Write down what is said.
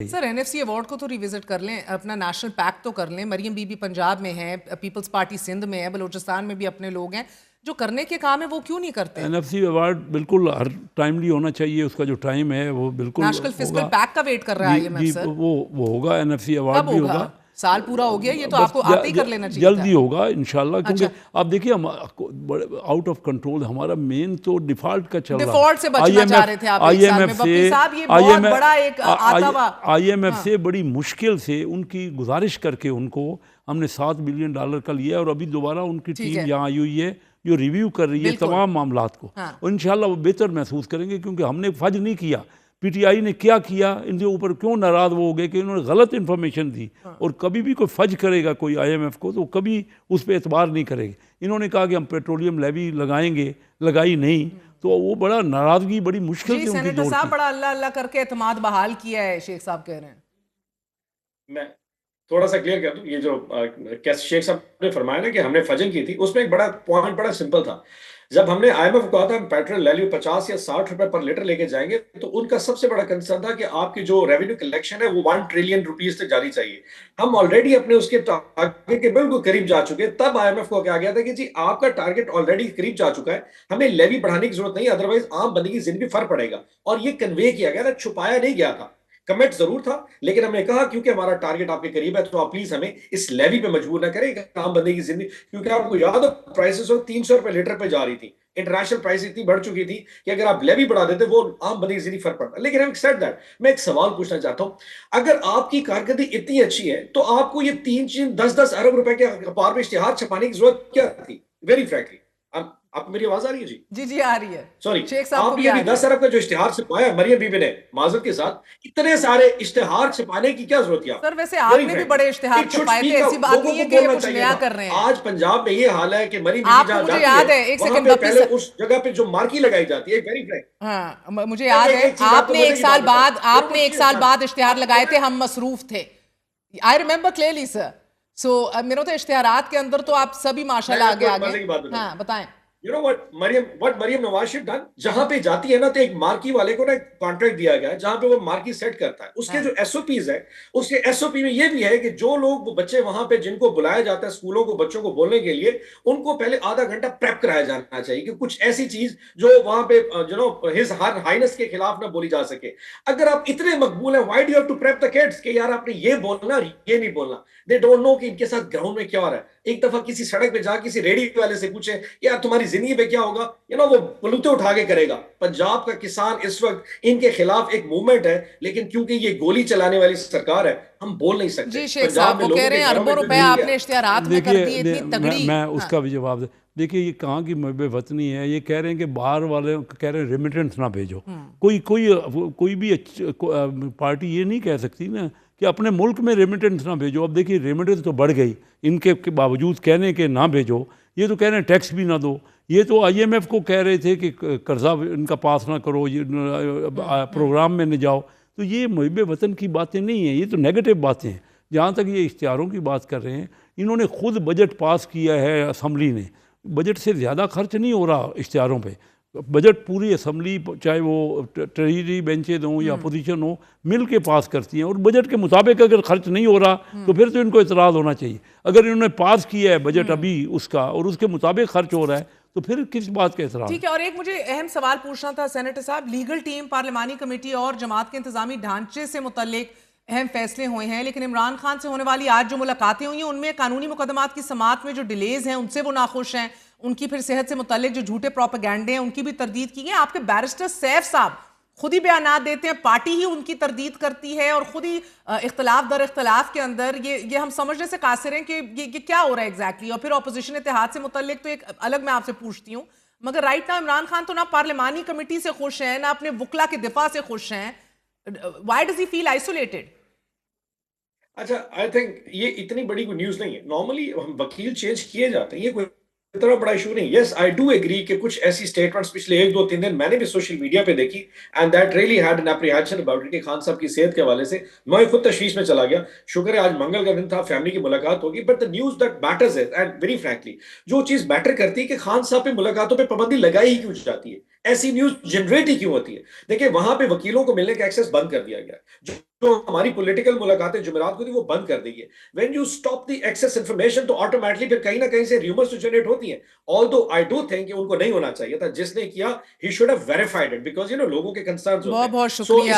سر N F C award کو تو revisit کر لیں, اپنا نیشنل پیک تو کر لیں. مریم بی بی پنجاب میں ہے, پیپلز پارٹی سندھ میں ہے, بلوچستان میں بھی اپنے لوگ ہیں. جو کرنے کے کام ہے وہ کیوں نہیں کرتے؟ این ایف سی ایوارڈ بالکل ہر ٹائملی ہونا چاہیے, اس کا جو ٹائم ہے وہ بالکل نیشنل فسکل پیک کا ویٹ کر رہا ہے جی سر. وہ ہوگا, این ایف سی ایوارڈ بھی ہوگا. سال پورا ہو گیا, یہ تو آپ کو آتے ہی کر لینا چاہیے. جلدی ہوگا انشاءاللہ, کیونکہ آپ دیکھیے آؤٹ آف کنٹرول ہمارا مین تو ڈیفالٹ کا چل رہا ہے. ڈیفالٹ سے بچنا چاہ رہے تھے آپ ایک سال میں. بپی صاحب یہ بہت بڑا ایک آتا ہوا آئی ایم ایف سے بڑی مشکل سے ان کی گزارش کر کے ان کو ہم نے $7 بلین کا لیا, اور ابھی دوبارہ ان کی ٹیم یہاں آئی ہوئی ہے جو ریویو کر رہی ہے تمام معاملات کو, اور انشاءاللہ وہ بہتر محسوس کریں گے. کیونکہ ہم نے فج نہیں کیا, پی ٹی آئی نے کیا ان کے اوپر کیوں ناراض وہ ہو گئے کہ انہوں نے غلط انفارمیشن دی. اور کبھی بھی کوئی فج کرے گا کوئی آئی ایم ایف کو تو کبھی اس پہ اعتبار نہیں کرے گا. انہوں نے کہا کہ ہم پیٹرولیم لیوی لگائیں گے, لگائی نہیں, تو وہ بڑا ناراضگی بڑی مشکل سے ان کی سینیٹر صاحب بڑا اللہ اللہ کر کے اعتماد بحال کیا ہے, شیخ صاحب کہہ رہے ہیں. میں تھوڑا سا کلیئر کر دوں, یہ جو شیخ صاحب نے فرمایا نا کہ ہم نے فجنگ کی تھی, اس میں ایک بڑا پوائنٹ بڑا سمپل تھا. جب ہم نے آئی ایم ایف کو کہا تھا ہم پیٹرول ویلیو 50 یا 60 روپے پر لیٹر لے کے جائیں گے, تو ان کا سب سے بڑا کنسرن تھا کہ آپ کی جو ریونیو کلیکشن ہے وہ 1 ٹریلین روپیز تک جانی چاہیے. ہم آلریڈی اپنے اس کے ٹارگیٹ کے بالکل قریب جا چکے. تب آئی ایم ایف کو کہا گیا تھا کہ جی آپ کا ٹارگیٹ آلریڈی قریب جا چکا ہے, ہمیں لیوی بڑھانے کی ضرورت نہیں, ادروائز عام بندے کی زندگی فرق پڑے گا. اور یہ کنوے کیا گیا تھا, چھپایا نہیں گیا تھا. کمنٹ ضرور تھا, لیکن ہم نے کہا کیونکہ ہمارا ٹارگیٹ آپ کے قریب ہے تو آپ پلیز ہمیں اس لیوی پہ مجبور نہ کریں عام بندے کی زندگی. کیونکہ آپ کو یاد ہو پرائسز 300 روپے لیٹر پہ جا رہی تھی, انٹرنیشنل پرائس اتنی بڑھ چکی تھی کہ اگر آپ لیوی بڑھا دیتے وہ عام بندے کی زندگی فرق پڑتا. لیکن ہم سیٹ دیٹ, میں ایک سوال پوچھنا چاہتا ہوں, اگر آپ کی کارکردگی اتنی اچھی ہے تو آپ کو یہ 10 ارب روپے کے پار پہ اشتہار چھپانے کی ضرورت کیا تھی؟ Very frankly. آپ کو میری آواز آ رہی ہے؟ جی جی آ رہی ہے. سوری, شیخ صاحب آپ یہ 10 ارب کا جو اشتہار چھپایا مریم بی بی نے معذرت کے ساتھ, اتنے سارے اشتہار چھپانے کی کیا ضرورت تھی؟ سر ویسے آپ نے بھی بڑے اشتہار چھپائے تھے, ایسی بات نہیں ہے کہ یہ کچھ نیا کر رہے ہیں. آج پنجاب میں یہ حال ہے کہ مریم بی بی جہاں مجھے یاد ہے, ایک سیکنڈ پہلے اس جگہ پہ جو مارکی لگائی جاتی ہے, ویری فرینک, ہاں مجھے یاد ہے آپ نے ایک سال بعد اشتہار لگائے تھے, ہم مصروف تھے. آئی ریممبر کلیئرلی سر. سو میرے تو اشتہارات کے اندر تو آپ سبھی ماشاءاللہ آگے. ہاں بتائیں. You know what Maryam Nawaz Sharif done, جہاں پہ جاتی ہے نا تو ایک مارکی والے کو نا کانٹریکٹ دیا گیا ہے جہاں پہ وہ مارکی سیٹ کرتا ہے. اس کے جو ایس او پیز ہے, اس کے ایس او پی میں یہ بھی ہے کہ جو لوگ بچے وہاں پہ جن کو بلایا جاتا ہے اسکولوں کو بچوں کو بولنے کے لیے, ان کو پہلے آدھا گھنٹہ پریپ کرایا جانا چاہیے کہ کچھ ایسی چیز جو وہاں پہ ہز ہائنس کے خلاف نہ بولی جا سکے. اگر آپ اتنے مقبول ہیں, why do you have to prep the kids کہ یار آپ نے یہ بولنا یہ نہیں بولنا. they don't know کہ ان کے ساتھ گراؤنڈ میں کیا ہو رہا ہے. ایک دفعہ کسی سڑک پہ جا کسی ریڈی والے سے پوچھے یار تمہاری زندگی پہ کیا ہوگا, وہ بلوتے اٹھا کے کرے گا. پنجاب کا کسان اس وقت ان کے خلاف ایک موومنٹ ہے, لیکن کیونکہ یہ گولی چلانے والی سرکار ہے ہم بول نہیں سکتے. جی شیخ صاحب وہ کہہ رہے ہیں اربوں روپے آپ نے اشتہارات میں کر دیے, اتنی تگڑی. میں اس کا بھی جواب دیں. دیکھیے یہ کہاں کی محب وطنی ہے, یہ کہہ رہے ہیں کہ باہر والے کہہ رہے ہیں ریمیٹنس نہ بھیجو. کوئی بھی پارٹی یہ نہیں کہہ سکتی نا کہ اپنے ملک میں ریمیٹنس نہ بھیجو. اب دیکھیے ریمیٹنس تو بڑھ گئی ان کے باوجود کہنے کہ نہ بھیجو. یہ تو کہہ رہے ہیں ٹیکس بھی نہ دو. یہ تو آئی ایم ایف کو کہہ رہے تھے کہ قرضہ ان کا پاس نہ کرو, یہ پروگرام میں نہ جاؤ. تو یہ محب وطن کی باتیں نہیں ہیں, یہ تو نیگیٹو باتیں ہیں. جہاں تک یہ اشتہاروں کی بات کر رہے ہیں, انہوں نے خود بجٹ پاس کیا ہے اسمبلی نے, بجٹ سے زیادہ خرچ نہیں ہو رہا اشتہاروں پہ. بجٹ پوری اسمبلی چاہے وہ ٹریجری بینچز ہوں یا اپوزیشن ہو مل کے پاس کرتی ہیں, اور بجٹ کے مطابق اگر خرچ نہیں ہو رہا تو پھر تو ان کو اعتراض ہونا چاہیے. اگر انہوں نے پاس کیا ہے بجٹ ابھی اس کا اور اس کے مطابق خرچ ہو رہا ہے تو پھر کس بات کا اعتراض؟ ٹھیک ہے. اور ایک مجھے اہم سوال پوچھنا تھا سینیٹر صاحب, لیگل ٹیم پارلیمانی کمیٹی اور جماعت کے انتظامی ڈھانچے سے متعلق اہم فیصلے ہوئے ہیں, لیکن عمران خان سے ہونے والی آج جو ملاقاتیں ہوئی ہیں ان میں قانونی مقدمات کی سماعت میں جو ڈیلیز ہیں ان سے وہ ناخوش ہیں, ان کی پھر صحت سے متعلق جو جھوٹے پروپیگنڈے ہیں ان کی بھی تردید کی گئی. آپ کے بیرسٹر سیف صاحب خود ہی بیانات دیتے ہیں, پارٹی ہی ان کی تردید کرتی ہے, اور خود ہی اختلاف در اختلاف کے اندر یہ ہم سمجھنے سے قاصر ہیں کہ یہ کیا ہو رہا ہے ایگزیکٹلی. اور پھر اپوزیشن اتحاد سے متعلق تو ایک الگ میں آپ سے پوچھتی ہوں, مگر رائٹ ناؤ عمران خان تو نہ پارلیمانی کمیٹی سے خوش ہیں نہ اپنے وکلا کے دفاع سے خوش ہیں. Why does he feel isolated? اچھا آئی تھنک یہ اتنی بڑی کوئی نیوز نہیں ہے. نارملی ہم وکیل چینج کیے جاتے ہیں, یہ کوئی اتنا بڑا ایشو نہیں. یس آئی ڈو ایگری کہ کچھ ایسی سٹیٹمنٹس پچھلے 1-2-3 دن میں نے بھی سوشل میڈیا پہ دیکھی, and that really had an apprehension about it کہ خان صاحب کی صحت کے حوالے سے میں خود تشویش میں چلا گیا. شکر ہے آج منگل کا دن تھا, فیملی کی ملاقات ہوگی. But the news that matters is, and very frankly جو چیز میٹر کرتی ہے کہ خان صاحب پہ ملاقاتوں پہ پابندی لگائی ہی کیوں جاتی ہے. ایسی نیوز جنریٹ ہی کیوں ہوتی ہے؟ دیکھیں وہاں پہ وکیلوں کو ملنے کا ایکسیس بند کر دیا گیا، جو ہماری پولیٹیکل ملاقاتیں جمعرات کو تھی وہ بند کر دی گئی. When you stop the access information تو آٹومیٹلی پھر کہیں نہ کہیں سے ریومرز جنریٹ ہوتی ہیں. آلدو آئی ڈو تھنک کہ ان کو نہیں ہونا چاہیے تھا، جس نے کیا he should have verified it, because لوگوں کے کنسرنز ہوتے بہت ہیں. بہت سو شکریہ